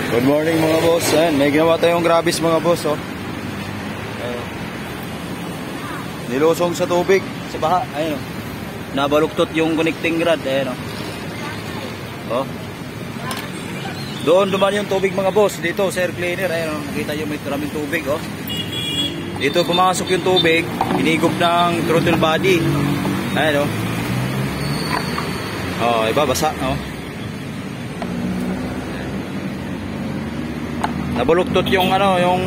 Good morning mga boss. Ayan, may ginawa tayong grabis mga boss, oh. Ayan. Nilusong sa tubig, sa baha. Ayan, oh. Nabaluktot yung connecting rod. Ayan, oh. Oh. Doon duman yung tubig mga boss. Dito sa air cleaner. Ayan, oh. Nakita nyo may maraming tubig, oh. Dito pumasok yung tubig. Hinigop ng throttle body. Ayan, oh. Oh, iba basa, oh. Nabuluktot yung ano, yung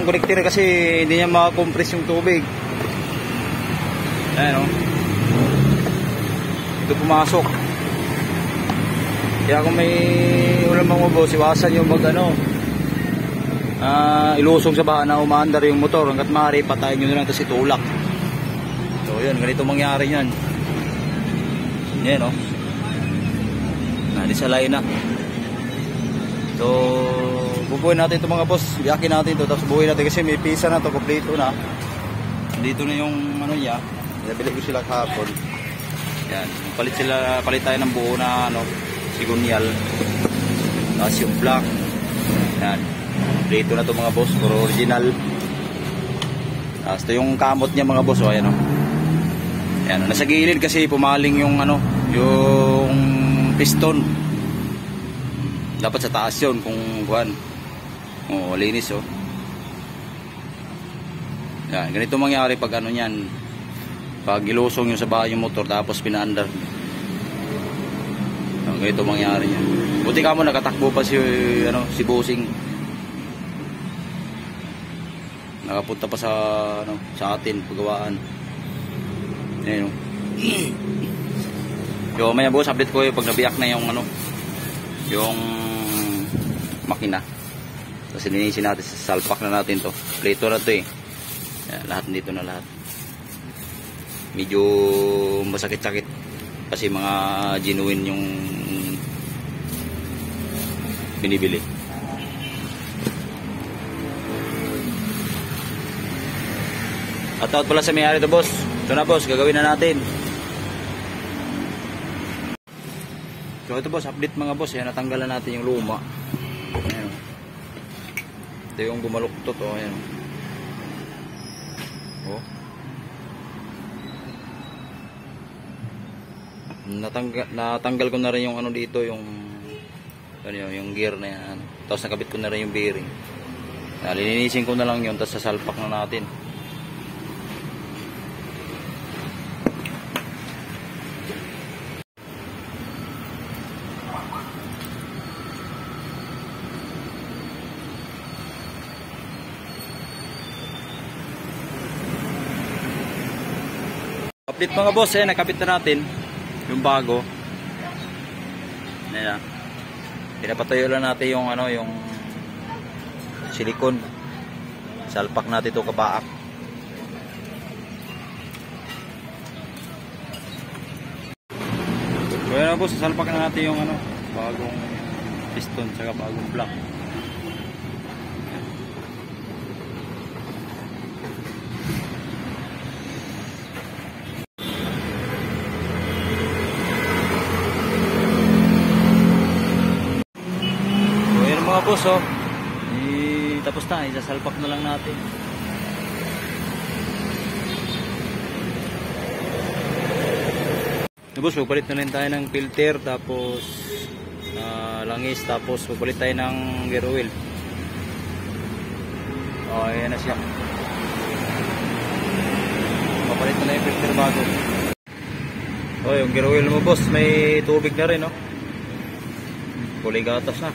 connector kasi hindi niya maka-compress yung tubig. Ayan, oh. Ito pumasok. Kaya kung may ulam mga boss, iwasan yung ilusong sa baha na umaandar yung motor. Hanggat maaari, patayin nyo na lang ito si tulak. So yun, ganito mangyari yan. Yan, oh. Nadisalay na. So bubuhin natin ito mga boss, biyakin natin ito, tapos bubuhin natin kasi may pisa na ito, kompleto na. Dito na yung ano niya, nabili ko sila kahapon. Yan, palit tayo ng buo na sigunyal. Tapos yung black. Yan, kompleto na ito mga boss, puro original. Tapos ito yung kamot niya mga boss, oh, ayan, oh. Yan, nasa gilid kasi pumaling yung yung piston. Dapat sa taas yun kung buwan. Oh, linis, oh. Yan, ganito mangyari pag yan. Pag ilusong yung sa bahay yung motor tapos pinaandar. Yan, ganito mangyari yan. Buti ka mo nakatakbo pa si Busing. Nakapunta pa sa atin pagawaan. Ayun. Yo, may boss, update ko pag nabiyak na yung yung makina. Tapos linisin natin, salpak na natin to. Plato na to eh. Yan, lahat dito na lahat. Medyo masakit-sakit kasi mga genuine yung binibili. At out pala sa may-ari to boss. Ito na boss, gagawin na natin. So ito boss, update mga boss. Yan, natanggalan natin yung luma. Ayan. Ito yung bumaluktot, oh. Ayan. Oh. Natanggal ko na rin yung dito, yung gear na yan. Tapos nakabit ko na rin yung bearing. Lilinisin ko na lang yun, tapos sasalpak na natin. Update mga boss, nakabit na natin yung bago. Ayan, pinapatayo lang natin yung yung silikon. Salpak natin ito kabaak. So ayan boss, salpak na natin yung bagong piston saka bagong block. Mga boss, oh. Tapos na, isasalpak na lang natin. Boss, magpalit na rin tayo ng filter, tapos langis, tapos magpalit tayo ng gear oil. Oh, ayan na siya. Magpalit na yung filter bago. Oh, yung gear oil mo boss, may tubig na rin, oh. Kulay gatas na.